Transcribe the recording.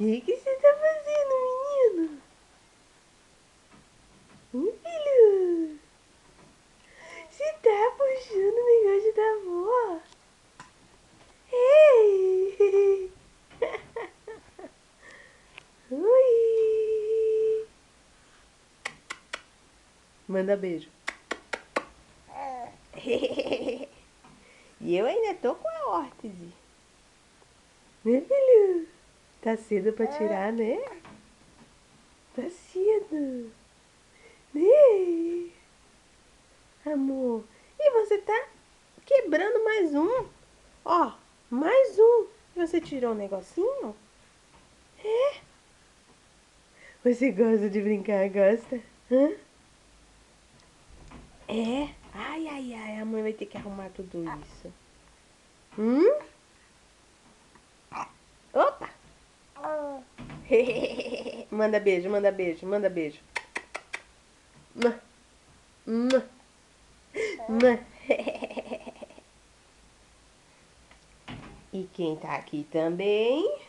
que você tá fazendo, menino? Filho, você tá puxando o negócio da avó? Ei! Oi! Manda beijo. E eu ainda tô com a órtese. Né, filho? Tá cedo pra tirar, né? Tá cedo. Né? Amor. E você tá quebrando mais um. Ó, mais um. E você tirou um negocinho? É? Você gosta de brincar, gosta? Hã? É? Ai, ai, ai, a mãe vai ter que arrumar tudo isso. Opa! Manda beijo, manda beijo, manda beijo. Mua, mua, mua. E quem tá aqui também